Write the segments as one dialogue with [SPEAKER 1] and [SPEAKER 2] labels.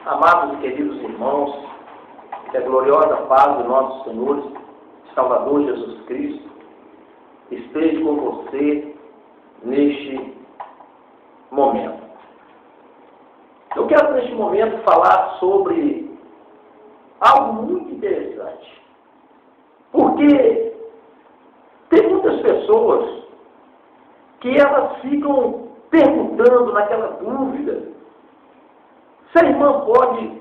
[SPEAKER 1] Amados e queridos irmãos, que a gloriosa paz do nosso Senhor e Salvador Jesus Cristo esteja com você neste momento. Eu quero neste momento falar sobre algo muito interessante, porque tem muitas pessoas que elas ficam perguntando naquela dúvida se a irmã pode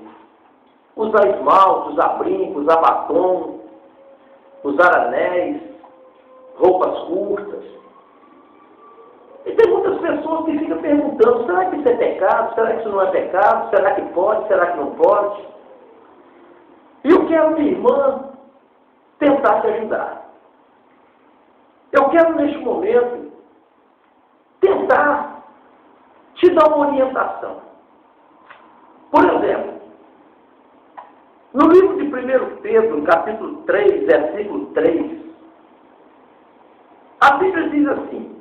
[SPEAKER 1] usar esmalte, usar brinco, usar batom, usar anéis, roupas curtas. E tem muitas pessoas que ficam perguntando, será que isso é pecado? Será que isso não é pecado? Será que pode? Será que não pode? E eu quero, minha irmã, tentar te ajudar. Eu quero, neste momento, tentar te dar uma orientação. Por exemplo, no livro de 1 Pedro, capítulo 3, versículo 3, a Bíblia diz assim: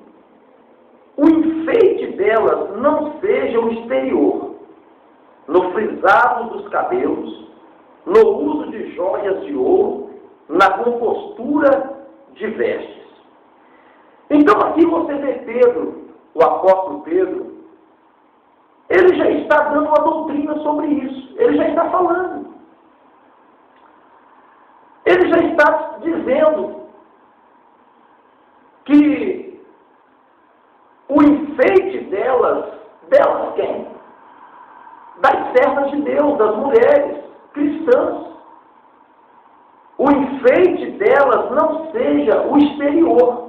[SPEAKER 1] o enfeite delas não seja o exterior, no frisado dos cabelos, no uso de joias de ouro, na compostura de vestes. Então aqui você vê Pedro, o apóstolo Pedro, ele já está dando uma doutrina sobre isso. Ele já está falando. Ele já está dizendo que o enfeite delas quem? Das servas de Deus, das mulheres cristãs. O enfeite delas não seja o exterior.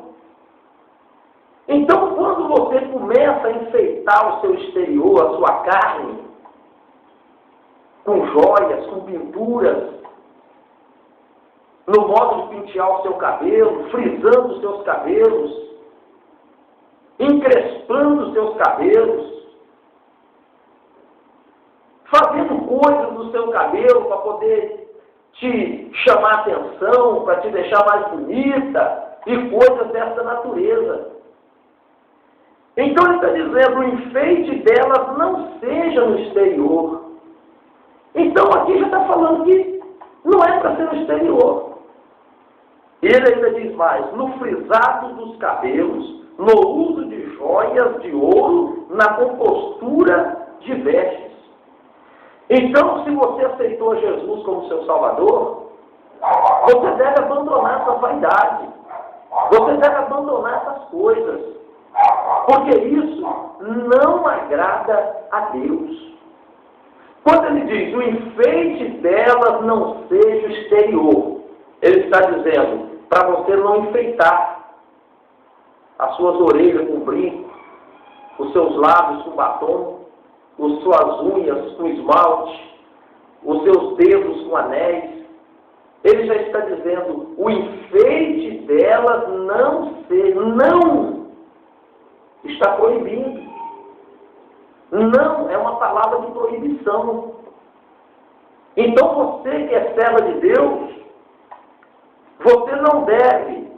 [SPEAKER 1] Então, quando você começa a enfeitar o seu exterior, a sua carne, com joias, com pinturas, no modo de pentear o seu cabelo, frisando os seus cabelos, encrespando os seus cabelos, fazendo coisas no seu cabelo para poder te chamar a atenção, para te deixar mais bonita, e coisas dessa natureza. Então ele está dizendo, o enfeite delas não seja no exterior. Então aqui já está falando que não é para ser no exterior. Ele ainda diz mais, no frisado dos cabelos, no uso de joias de ouro, na compostura de vestes. Então, se você aceitou Jesus como seu Salvador, você deve abandonar essa vaidade. Você deve abandonar essas coisas. Porque isso não agrada a Deus. Quando ele diz, o enfeite delas não seja o exterior, ele está dizendo, para você não enfeitar as suas orelhas com brinco, os seus lábios com batom, as suas unhas com esmalte, os seus dedos com anéis. Ele já está dizendo, o enfeite delas não está proibindo. Não é uma palavra de proibição. Então você que é serva de Deus, você não deve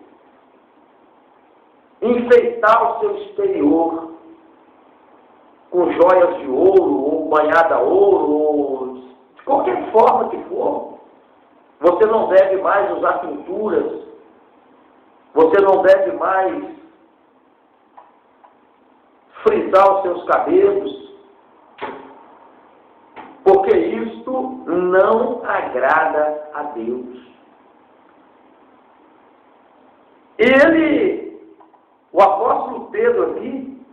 [SPEAKER 1] enfeitar o seu exterior com joias de ouro, ou banhada a ouro, ou de qualquer forma que for. Você não deve mais usar pinturas. Você não deve mais frisar os seus cabelos, porque isto não agrada a Deus. O apóstolo Pedro aqui,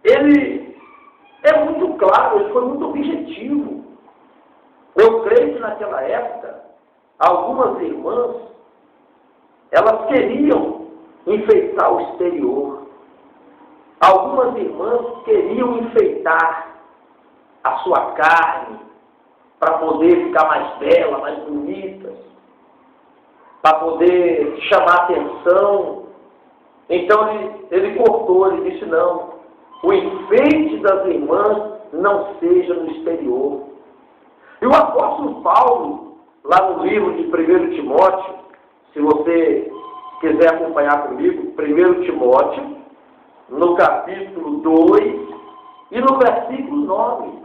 [SPEAKER 1] ele é muito claro, ele foi muito objetivo. Eu creio que naquela época, algumas irmãs, elas queriam enfeitar o exterior. Algumas irmãs queriam enfeitar a sua carne para poder ficar mais bela, mais bonitas, para poder chamar atenção. Então ele cortou, ele disse, não, o enfeite das irmãs não seja no exterior. E o apóstolo Paulo, lá no livro de 1 Timóteo, se você quiser acompanhar comigo, 1 Timóteo, no capítulo 2 e no versículo 9.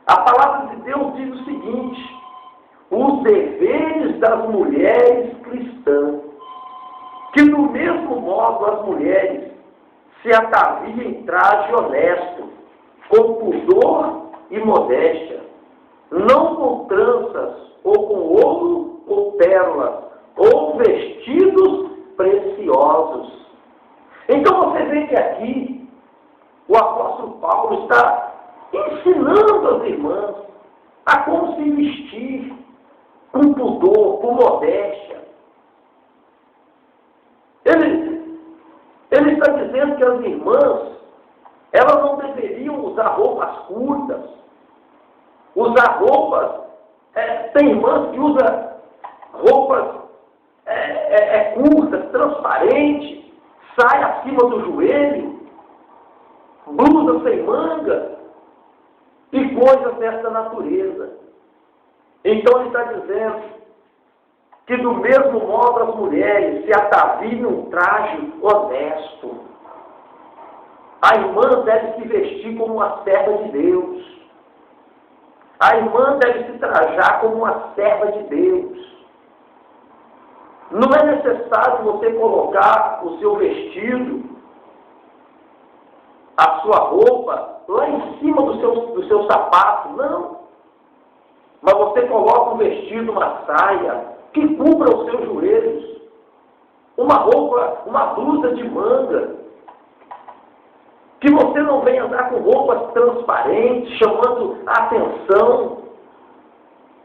[SPEAKER 1] A palavra de Deus diz o seguinte: os deveres das mulheres cristãs, que do mesmo modo as mulheres se ataviam em traje honesto, com pudor e modéstia, não com tranças, ou com ouro ou pérolas, ou vestidos preciosos. Então você vê que aqui o apóstolo Paulo está ensinando as irmãs a como se vestir com pudor, com modéstia. Ele está dizendo que as irmãs, elas não deveriam usar roupas curtas, usar roupas, tem irmãs que usam roupas curtas, transparentes, saia acima do joelho, blusa sem manga e coisas dessa natureza. Então ele está dizendo que do mesmo modo as mulheres se ataviam um traje honesto. A irmã deve se vestir como uma serva de Deus. A irmã deve se trajar como uma serva de Deus. Não é necessário você colocar o seu vestido, a sua roupa, lá em cima do seu sapato, não. Mas você coloca um vestido, uma saia, que cubra os seus joelhos. Uma roupa, uma blusa de manga. Que você não venha andar com roupas transparentes, chamando a atenção.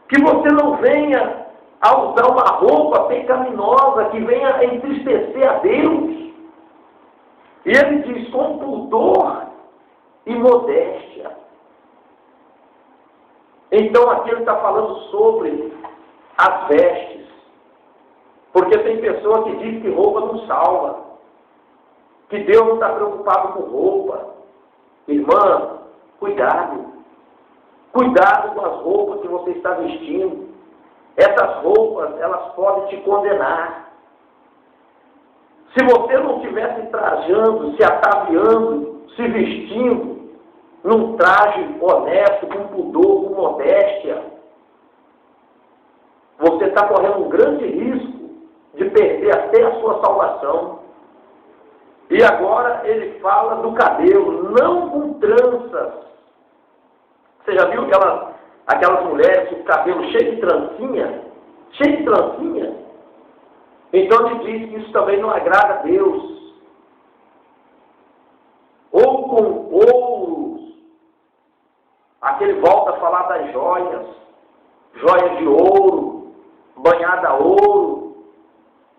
[SPEAKER 1] Que você não venha a usar uma roupa pecaminosa, que venha entristecer a Deus. E ele diz, com pudor e modéstia. Então aqui ele está falando sobre as vestes. Porque tem pessoa que diz que roupa não salva. Que Deus não está preocupado com roupa. Irmã, cuidado. Cuidado com as roupas que você está vestindo. Essas roupas, elas podem te condenar. Se você não estiver se trajando, se ataviando, se vestindo num traje honesto, com pudor, com modéstia, você está correndo um grande risco de perder até a sua salvação. E agora ele fala do cabelo, não com tranças. Você já viu aquelas mulheres com o cabelo cheio de trancinha? Cheio de trancinha? Então ele diz que isso também não agrada a Deus. Ou com ouros. Aqui ele volta a falar das joias. Joias de ouro, banhada a ouro,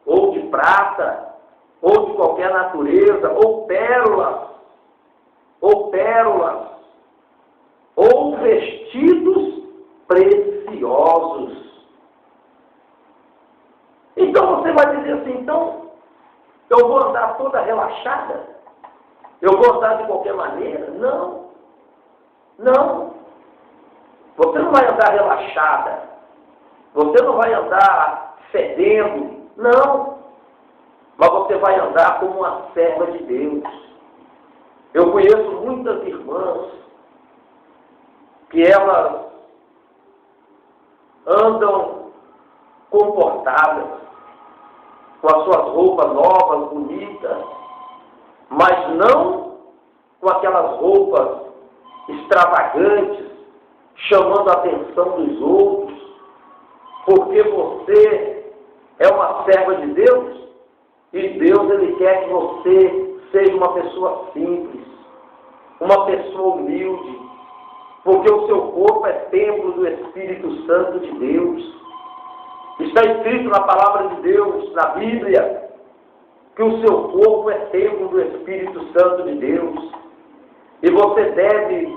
[SPEAKER 1] ou de prata, ou de qualquer natureza, ou pérolas, ou vestidos preciosos. Então você vai dizer assim, então, eu vou andar toda relaxada? Eu vou andar de qualquer maneira? Não. Não. Você não vai andar relaxada. Você não vai andar fedendo. Não. Mas você vai andar como uma serva de Deus. Eu conheço muitas irmãs que elas andam comportadas, com as suas roupas novas, bonitas, mas não com aquelas roupas extravagantes, chamando a atenção dos outros, porque você é uma serva de Deus, e Deus ele quer que você seja uma pessoa simples, uma pessoa humilde, porque o seu corpo é templo do Espírito Santo de Deus. Está escrito na palavra de Deus, na Bíblia, que o seu corpo é templo do Espírito Santo de Deus. E você deve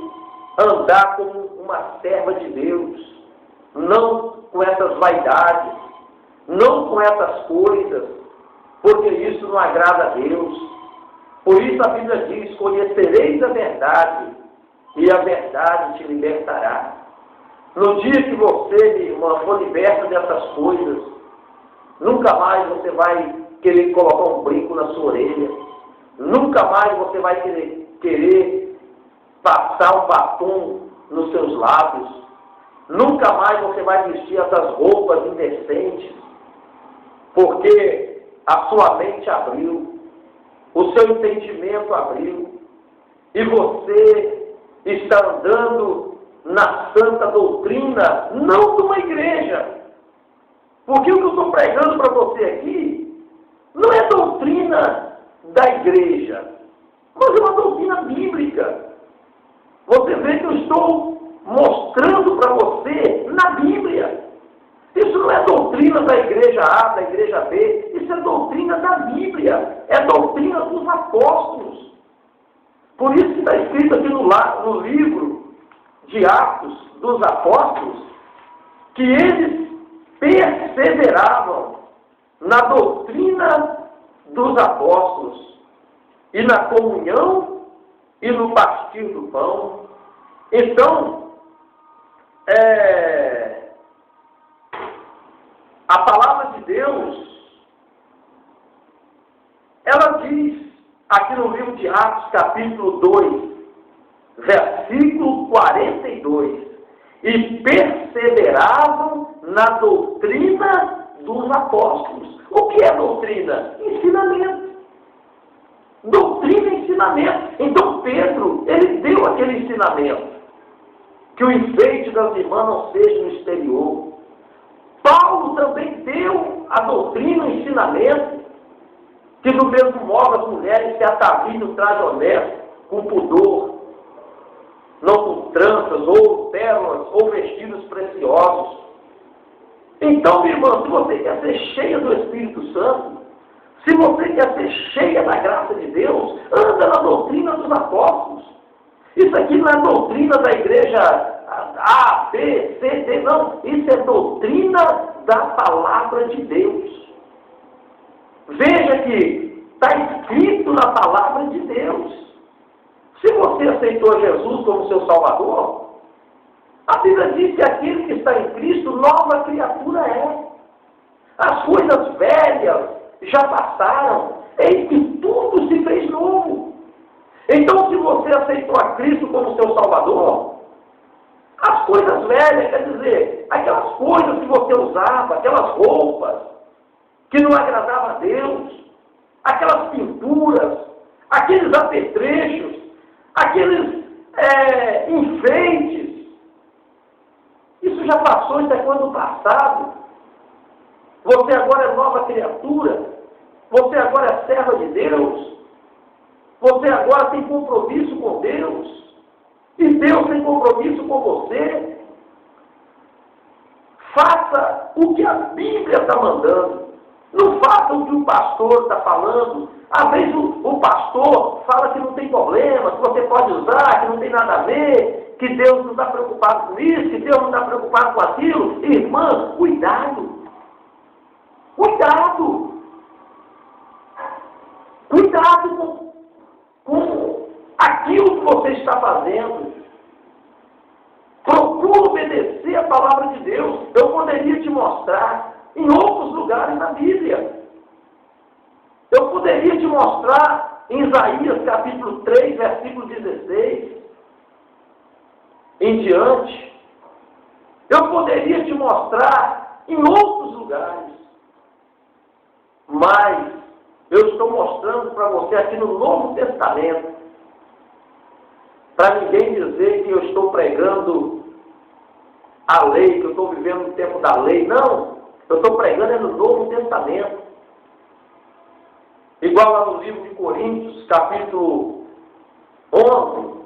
[SPEAKER 1] andar como uma serva de Deus, não com essas vaidades, não com essas coisas, porque isso não agrada a Deus. Por isso a Bíblia diz, conhecereis a verdade, e a verdade te libertará. No dia que você, minha irmã, for liberta dessas coisas, nunca mais você vai querer colocar um brinco na sua orelha. Nunca mais você vai querer passar um batom nos seus lábios. Nunca mais você vai vestir essas roupas indecentes, porque a sua mente abriu, o seu entendimento abriu, e você está andando na santa doutrina, não de uma igreja. Porque o que eu estou pregando para você aqui não é doutrina da igreja, mas é uma doutrina bíblica. Você vê que eu estou mostrando para você na Bíblia. Isso não é doutrina da igreja A, da igreja B, isso é doutrina da Bíblia, é doutrina dos apóstolos. Por isso que está escrito aqui no livro de Atos dos Apóstolos, que eles perseveravam na doutrina dos apóstolos, e na comunhão, e no partir do pão. Então, a palavra de Deus, ela diz, aqui no livro de Atos, capítulo 2, versículo 42, e perseveravam na doutrina dos apóstolos. O que é doutrina? Ensinamento. Doutrina e ensinamento. Então Pedro, ele deu aquele ensinamento, que o enfeite das irmãs não seja no exterior. Paulo também deu a doutrina e o ensinamento, que do mesmo modo as mulheres se ataviam no traje honesto, com pudor, não com tranças, ou pérolas, ou vestidos preciosos. Então, minha irmã, se você quer ser cheia do Espírito Santo, se você quer ser cheia da graça de Deus, anda na doutrina dos apóstolos. Isso aqui não é doutrina da igreja A, B, C, D, não. Isso é doutrina da palavra de Deus. Veja que está escrito na palavra de Deus. Se você aceitou Jesus como seu Salvador, a Bíblia diz que aquele que está em Cristo, nova criatura é. As coisas velhas já passaram, eis que tudo se fez novo. Então, se você aceitou a Cristo como seu Salvador, as coisas velhas, quer dizer, aquelas coisas que você usava, aquelas roupas que não agradavam a Deus, aquelas pinturas, aqueles apetrechos, aqueles enfeites, isso já passou, isso é coisa do passado. Você agora é nova criatura, você agora é serva de Deus, você agora tem compromisso com Deus, e Deus tem compromisso com você. Faça o que a Bíblia está mandando. Não faça o que o pastor está falando. Às vezes o pastor fala que não tem problema, que você pode usar, que não tem nada a ver, que Deus não está preocupado com isso, que Deus não está preocupado com aquilo. Irmã, cuidado. Cuidado. Cuidado com aquilo que você está fazendo. Procure obedecer a palavra de Deus. Eu poderia te mostrar em outros lugares na Bíblia. Eu poderia te mostrar em Isaías capítulo 3, versículo 16 em diante. Eu poderia te mostrar em outros lugares. Mas eu estou mostrando para você aqui no Novo Testamento, para ninguém dizer que eu estou pregando a lei, que eu estou vivendo no tempo da lei. Não, eu estou pregando no Novo Testamento. Igual lá no livro de Coríntios, capítulo 11.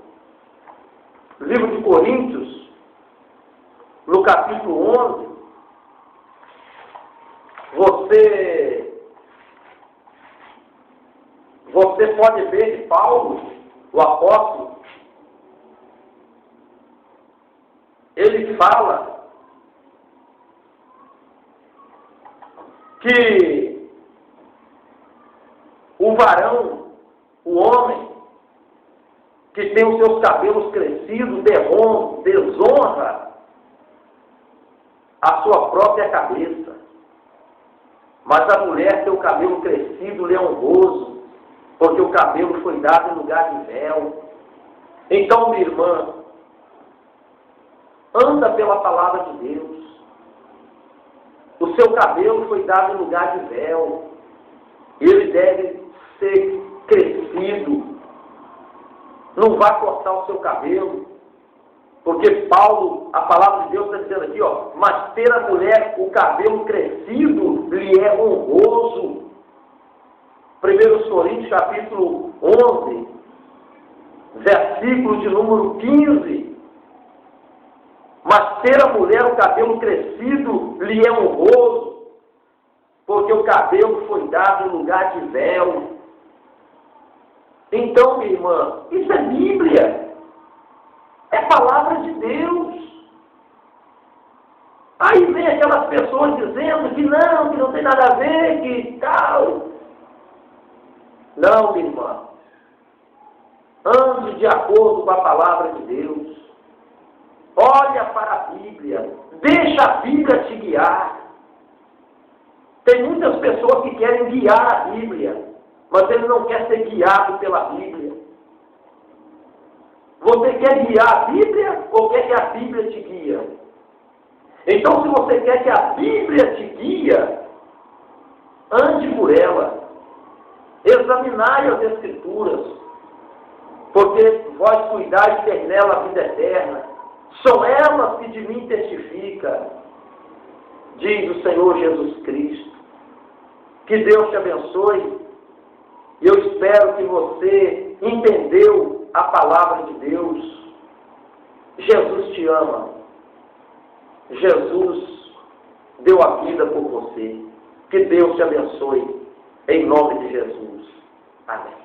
[SPEAKER 1] Livro de Coríntios, no capítulo 11, você pode ver que Paulo, o apóstolo, ele fala que o varão, o homem, que tem os seus cabelos crescidos, desonra a sua própria cabeça. Mas a mulher tem o cabelo crescido, lhe é honroso, porque o cabelo foi dado em lugar de véu. Então, minha irmã, anda pela palavra de Deus. O seu cabelo foi dado em lugar de véu. Ele deve ser crescido. Não vá cortar o seu cabelo. Porque Paulo, a palavra de Deus está dizendo aqui, mas ter a mulher o cabelo crescido lhe é honroso. 1 Coríntios capítulo 11, versículo de número 15. Mas ter a mulher o cabelo crescido lhe é honroso, porque o cabelo foi dado em lugar de véu. Então, minha irmã, isso é Bíblia. É palavra de Deus. Aí vem aquelas pessoas dizendo que não tem nada a ver, que tal. Não, minha irmã. Ande de acordo com a palavra de Deus. Olha para a Bíblia. Deixa a Bíblia te guiar. Tem muitas pessoas que querem guiar a Bíblia, mas ele não quer ser guiado pela Bíblia. Você quer guiar a Bíblia ou quer que a Bíblia te guia? Então, se você quer que a Bíblia te guia, ande por ela. Examinai as Escrituras, porque vós cuidais de ter nela a vida eterna. São elas que de mim testificam, diz o Senhor Jesus Cristo. Que Deus te abençoe. Eu espero que você entendeu a palavra de Deus. Jesus te ama. Jesus deu a vida por você. Que Deus te abençoe. Em nome de Jesus. Amém.